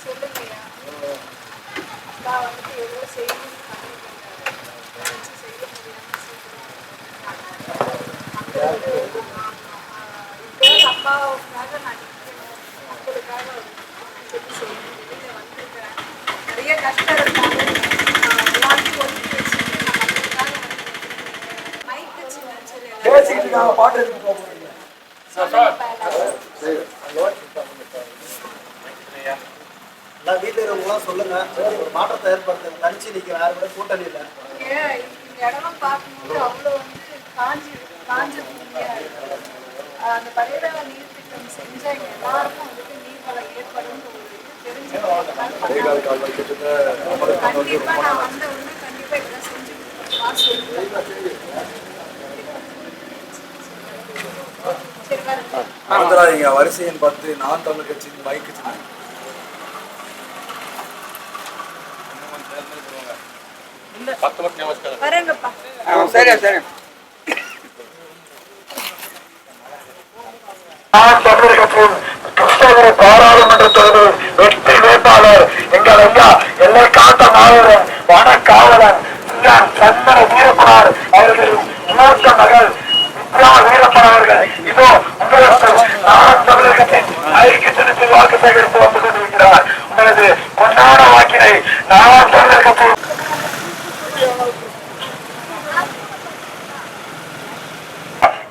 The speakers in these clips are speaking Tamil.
சொல்லுங்கய்யா. அப்பா வந்துட்டு எவ்வளோ செய்யணும்னு செய்ய முடியாமல் அப்பாவுக்காக நான் நிற்கணும், மக்களுக்காக சொல்லி செய்யணும். வெளியில வந்திருக்கிறேன், நிறைய கஷ்டம் இருந்தாலும் எல்லாத்தையும் ஒதுக்கி வச்சுட்டு நான் மக்களுக்காக மைக்கு சின்ன பாட்டு வீட்டுல இருக்கவங்களாம் சொல்லுங்க, ஒரு மாற்றத்தை ஏற்படுத்துங்க. தனிச்சு நிக்க வேற கூட கூட்டணி இல்லை. இந்த இடம்லாம் பார்க்கும்போது அவ்வளோ காஞ்சி பூமியா இருக்கு. அந்த பழைய நீர் திட்டம் செஞ்சா இங்க எல்லாருக்கும் வந்துட்டு நீர்வளம் ஏற்படும் தெரிஞ்சு கண்டிப்பா நான் வந்த உடனே கண்டிப்பா இதெல்லாம் செஞ்சு கொடுத்துருவாங்க. வரிசையின் 10 நான் தமிழ் கட்சியின் மைக்கு சின்ன வரேங்கப்பா. சரி சரி. கிருஷ்ணகிரி பாராளுமன்ற தொகுதி வெற்றி வேட்பாளர் எங்கள் ஐயா எல்லை காத்த மாவீரன் வனக்காவலர் சந்தன வீரப்பனார் அவர்களின் மூத்த மகள் வித்யா வீரப்பன் அவர்கள் இதோ உங்களுக்கு நான் தமிழகத்தின் ஐக்கியத்திற்கு வாக்கு சேகரித்து வந்து கொண்டிருக்கிறார். உங்களது கொண்டாட வாக்கினை நான் தமிழகத்தில்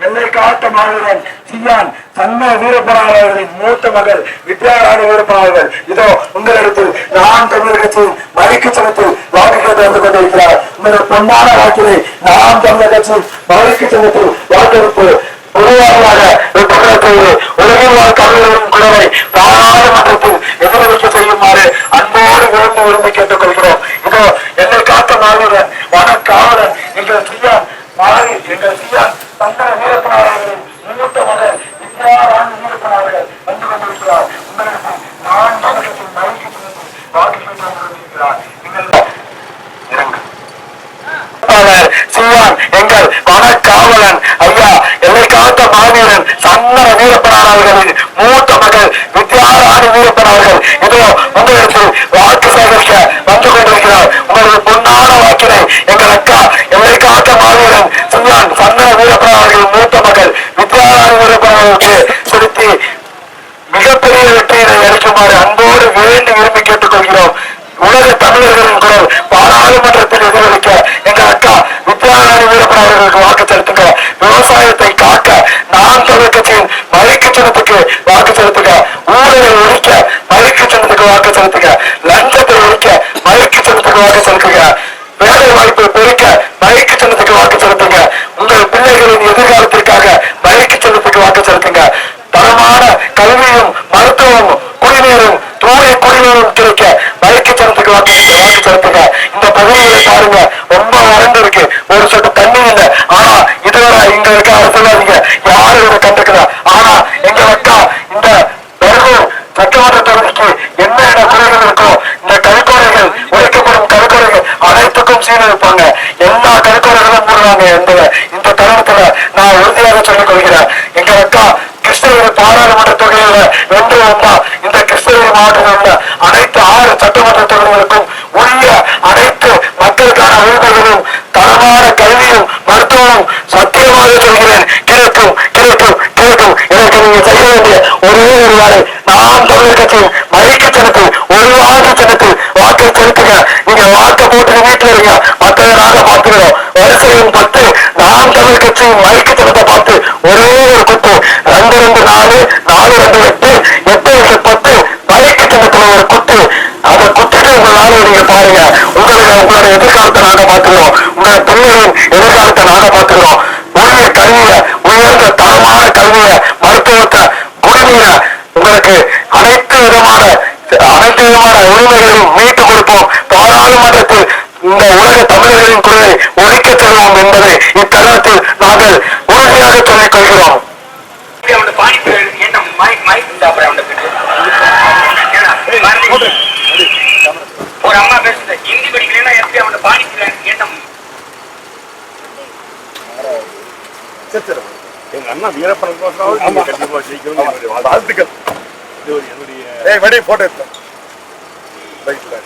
எல்லை காத்த மாவீரன் சியான் சன்ன வீரப்பனார் அவர்களின் மூத்த மகள் வித்யாராணி வீரப்பன் அவர்கள் இதோ உங்களிடத்தில் நான் தமிழர் கட்சியின் மதிக்கு சின்னத்தில் வாக்கு கேட்டு வந்து கொண்டிருக்கிறார். உங்களது பொன்னான வாக்கினை நான் தமிழர் கட்சியின் மதிக்கு சின்னத்தில் வாக்கெடுப்பு பொதுவாக உலகில் வாழ் தமிழர்களின் குரலை பாராளுமன்றத்தில் எதிரொலிக்க செய்யுமாறு அன்போடு விரும்பி கேட்டுக் கொள்கிறோம். இதோ எல்லை காத்த மாவீரன் வனக்காவலன் எங்கள் சியான் சந்தன வீரப்பன் அவர்களின் மூத்த மகள் வித்யாராணி வீரப்பன் அவர்கள் வந்து கொண்டிருக்கிறார். உங்களுக்கு நான் தமிழகத்தின் மதிக்கு வாக்கு கேட்டு கொண்டிருக்கிறார். சியான் எங்கள் வனக்காவலன் ஐயா எல்லை காத்த மாவீரன் சந்தன வீரப்பனார் அவர்களின் மூத்த மகள் வித்யாராணி வீரப்பன் அவர்கள் இதோ உங்களுக்கு வாக்கு சேகரிக்க வந்து கொண்டிருக்கிறார். உங்களது பொன்னான வாக்கினை எங்கள் அக்கா எல்லை காத்த மாவீரன் சியான் சந்தன வீரப்பன் அவர்களின் மூத்த மகள் வித்யாராணி வீரப்பன் அவர்களுக்கு செலுத்தி மிகப்பெரிய வெற்றியினை அளிக்குமாறு அன்போடு வேண்டி விரும்பி கேட்டுக் கொள்கிறோம். உலக தமிழர்களின் குரல் பாராளுமன்றத்தில் எதிரொலிக்க எங்கள் அக்கா வித்யாராணி வீரப்பன் அவர்களுக்கு வாக்கு செலுத்துங்க. விவசாயத்தை காக்க நான் தமிழ் கட்சியின் மதிக்கு சின்னத்துக்கு வாக்கு செலுத்துங்க. ஊழலை ஒழிக்க மதிக்கு சின்னத்துக்கு வாக்கு செலுத்துங்க. லஞ்சத்தை ஒழிக்க மதிக்கு சின்னத்துக்கு வாக்கு செலுத்துங்க. வேலை வாய்ப்பை பெருக்க மதிக்கு சின்னத்துக்கு வாக்கு செலுத்துங்க. உங்கள் பிள்ளைகளின் எதிர்காலத்திற்காக மதிக்கு சின்னத்துக்கு வாக்கு செலுத்துங்க. தரமான கல்வியும் மருத்துவமும் குடிநீரும் தூய குடிநீரும் கிடைக்க மதிக்கு சின்னத்துக்கு வாக்கு செலுத்துங்க. இந்த பகுதிகளை பாருங்க, ரொம்ப வறண்டு இருக்கு, ஒரு சொட்டு தண்ணி இல்லை. ஆனா இதுவரை இங்க இருக்க அரசியலாதிங்க யாரும் இதை கண்டுக்கல. ஆனா எங்க அக்கா இந்த பெருகூர் சட்டமன்ற தொகுதிக்கு என்ன குறைகள் இருக்கோ இந்த கருக்கோரைகள் உழைக்கப்படும் கருக்கோரைகள் அனைத்துக்கும் சீர் இருப்பாங்க. எல்லா கருக்கோரைகளும் மூடுவாங்க என்பதை இந்த தருணத்துல நான் உறுதியாக சொல்லிக் கொள்கிறேன். எங்க அக்கா கிருஷ்ணகிரி பாராளுமன்ற தொகுதியில வென்று வந்தா இந்த கிருஷ்ணகிரி மாவட்டத்தில் உள்ள அனைத்து 6 சட்டமன்ற தொகுதிகளுக்கும் உரிய அனைத்து மக்களுக்கான உரிமைகளும் தரமான கல்வியும் மருத்துவமும் சத்தியமாக சொல்கிறேன் கிடைக்கும் கிடைக்கும் கிடைக்கும். எனக்கு நீங்க செய்ய வேண்டிய ஒரே ஒரு வேலை, நான் தமிழர் கட்சியின் மதிக்கு சின்னத்தில் ஒரு வாக்கு சின்னத்தில் வாக்கை செலுத்துங்க. நீங்க வாக்கை போட்டு வீட்டில் இருங்க, மற்றதை நாங்க பார்த்துக்கிறோம். வரிசையின் 10 நான் தமிழ் கட்சியின் மதிக்கு சின்னத்தை பார்த்து ஒரே ஒரு குத்து 2 2 4 4 2 8 8 10 மதிக்கு சின்னத்துல ஒரு குத்து. அதை குத்திட்டு உங்க வேலையை நீங்க பாருங்க. உங்களோட எதிர்காலத்தை நாங்க பார்த்துக்கிறோம். உங்களோட பிள்ளைகளின் எதிர்காலத்தை நாங்க பார்த்துக்கிறோம். உரிய கல்வியை, உயர்ந்த தரமான கல்வியை, மருத்துவத்தை, குடிநீரை, உங்களுக்கு அனைத்து விதமான உரிமைகளையும் மீட்டு கொடுப்போம். பாராளுமன்றத்தில் இந்த உலக தமிழர்களின் குரலை ஒழிக்க செல்வோம் என்பதை இத்தருணத்தில் நாங்கள் உறுதியாக சொல்லிக் கொள்கிறோம். ஒரு அம்மா பேசுது ஹிந்தி படிக்கலன்னா எப்படி அவனை பாடிக்கிறேன் என்ன அண்ணா வீரப்பனுக்கோசராவது நீங்க கண்டிப்பா ஜெயிக்கணும்னு என்னுடைய வாழ்த்துக்கள். இது ஒரு என்னுடைய போட்டோ எடுத்தேன் ரைட்ல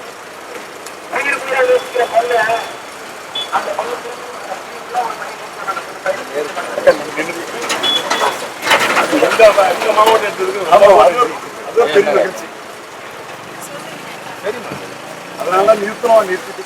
எங்க மாவட்டம் எடுத்ததுக்கு அதுதான் பெரிய மகிழ்ச்சி. அதனால நிறுத்திட்டு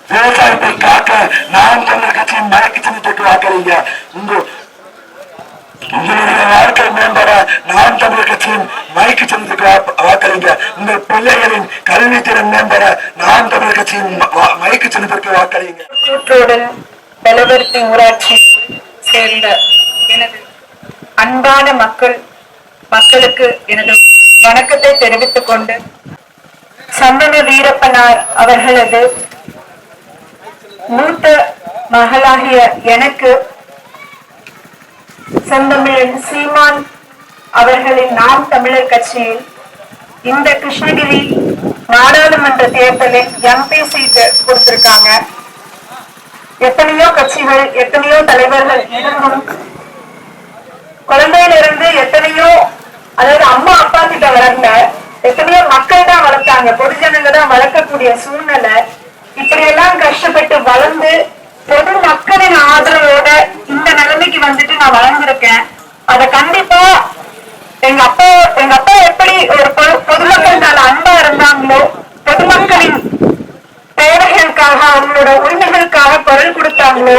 விவசாயத்தை காக்க நாம் தமிழர் கட்சியின் மயக்கு சின்னத்துக்கு வாக்களிங்க. உங்களுடைய வாழ்க்கை மேம்பட நாம் நாம் தமிழர் கட்சியின் மைக்கு சின்னத்துக்கு வாக்களிங்க. உங்கள் பிள்ளைகளின் கல்வி திறன் மேம்பட நாம் தமிழர் கட்சியின் மைக்கு சின்னத்திற்கு வாக்களிங்க. பெலவர்த்தி ஊராட்சி சேர்ந்த எனது அன்பான மக்களுக்கு எனது வணக்கத்தை தெரிவித்துக் கொண்டு, சந்தன வீரப்பனார் அவர்களது மூத்த மகளாகிய எனக்கு செந்தமிழன் சீமான் அவர்களின் நாம் தமிழர் கட்சியில் இந்த கிருஷ்ணகிரி நாடாளுமன்ற தேர்தலில் MP சீட்டு கொடுத்திருக்காங்க. எத்தனையோ கட்சிகள், எத்தனையோ தலைவர்கள் இருந்தும் குழந்தையிலிருந்து எத்தனையோ, அதாவது அம்மா அப்பா கிட்ட வளர்ந்த எத்தனையோ மக்கள் தான் வளர்த்தாங்க, பொதுஜனங்க தான் வளர்க்கக்கூடிய சூழ்நிலை. இப்படி எல்லாம் கஷ்டப்பட்டு வளர்ந்து பொது மக்களின் ஆதரவோட இந்த நிலைமைக்கு வந்துட்டு நான் வளர்ந்திருக்கேன். அத கண்டிப்பா எங்க அப்பா எப்படி ஒரு பொதுமக்கள் மேல அன்பா இருந்தாங்களோ, பொதுமக்களின் தேவைகளுக்காக அவங்களோட உரிமைகளுக்காக குரல் கொடுத்தாங்களோ,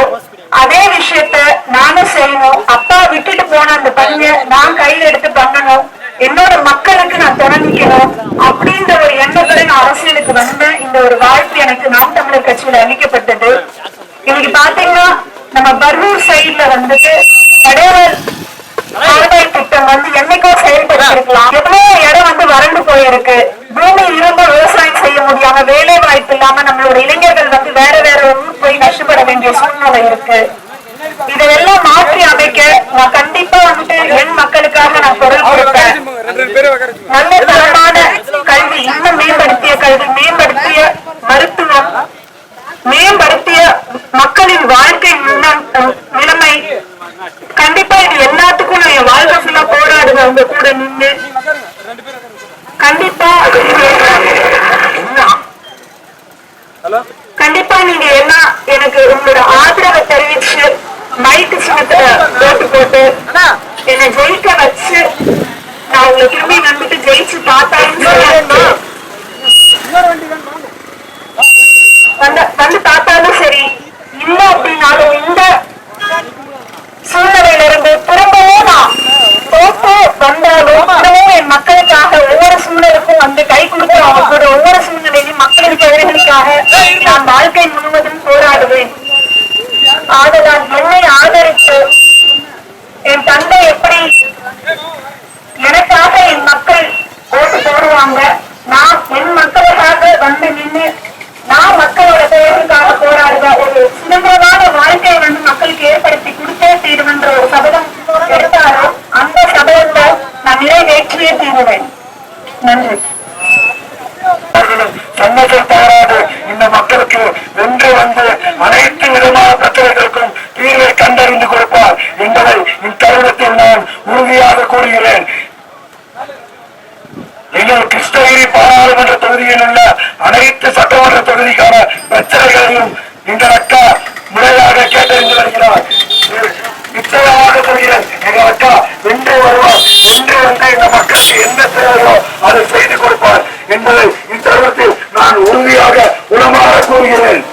அதே விஷயத்த நானும் செய்யணும். அப்பா விட்டுட்டு போன அந்த பணியை நான் கையில எடுத்து பண்ணணும், என்னோட மக்களுக்கு நான் தொடங்கிக்கணும் அப்படின்ற ஒரு எண்ணத்துல நான் அரசியலுக்கு வந்தேன். இந்த ஒரு வாய்ப்பு எனக்கு நாம் தமிழர் கட்சியில அளிக்கப்பட்டது. இன்னைக்கு பாத்தீங்கன்னா நம்ம பர்வூர் சைட்ல வந்துட்டு கடைவர் கால்வாய் திட்டம் என்னைக்கோ செயல்படுத்திருக்கலாம். எவ்வளவு இடம் வறண்டு போயிருக்கு. பூமி இருந்தும் விவசாயம் செய்ய முடியாம, வேலை வாய்ப்பு இல்லாம நம்மளோட இளைஞர்கள் வேற வேற ஊர் போய் கஷ்டப்பட வேண்டிய சூழ்நிலை இருக்கு. இதெல்லாம் மாற்றி அமைக்க நான் கண்டிப்பா என் மக்களுக்காக நான் குரல் கொடுப்பேன். நல்ல தரமான கல்வி, இன்னும் மேம்படுத்திய கல்வி, மேம்படுத்திய மருத்துவம், மேம்படுத்திய மக்களின் வாழ்க்கை நிலைமை, கண்டிப்பா இது எல்லாத்துக்கும் நான் என் வாழ்க்கை ஃபுல்லா போராடுவேன் உங்க கூட நின்று. கண்டிப்பா நீங்க எல்லாம் எனக்கு உங்களோட ஆதரவை தெரிவிச்சு மைக்கு சின்னத்துல ஓட்டு போட்டு என்னை ஜெயிக்க வச்சு நான் உங்களை திரும்பி வந்துட்டு ஜெயிச்சு பார்த்தாலும் பார்த்தாலும் சரி, இல்ல அப்படின்னாலும் இந்த சூழ்நிலையில இருந்து திரும்பவும் நான் தோத்து வந்தாலும் திரும்பவும் என் மக்களுக்காக ஒவ்வொரு சூழலுக்கும் கை கொடுத்து அவங்களோட ஒவ்வொரு சூழ்நிலையிலும் மக்களின் தேவைகளுக்காக நான் வாழ்க்கை முழுவதும் போராடுவேன். ஆதலால் என்னை ஆதரித்து என் தந்தை எப்படி எனக்காக என் மக்கள் ஓட்டு போடுவாங்க, நான் என் மக்களுக்காக நின்று நான் மக்களோட தேவைக்காக போராடுவ ஒரு சுதந்திரமான வாழ்க்கையை மக்களுக்கு ஏற்படுத்தி கொடுத்தே தீருவென்ற ஒரு சபதம் எடுத்தாரோ அந்த சபதத்தை நான் நிறைவேற்றியே தீருவேன். நன்றி. சன்னத்தில் தவறாது இந்த மக்களுக்கு வென்று அனைத்து விதமான பிரச்சனைகளுக்கும் தீர்வை கண்டறிந்து கொடுப்பார் என்பதை இத்தருணத்தில் நான் உறுதியாக கூறுகிறேன். எங்கள் கிருஷ்ணகிரி பாராளுமன்ற தொகுதியில் உள்ள அனைத்து சட்டமன்ற தொகுதிக்கான பிரச்சனைகளையும் எங்கள் அக்கா முறையாக கேட்டறிந்து வருகிறார். நிச்சயமாக சொல்கிறேன், எங்கள் அக்கா வென்று வருவார். வென்று இந்த மக்களுக்கு என்ன தேவையோ அதை செய்து கொடுப்பார் என்பதை இத்தருணத்தில் நான் உறுதியாக உளமாக கூறுகிறேன்.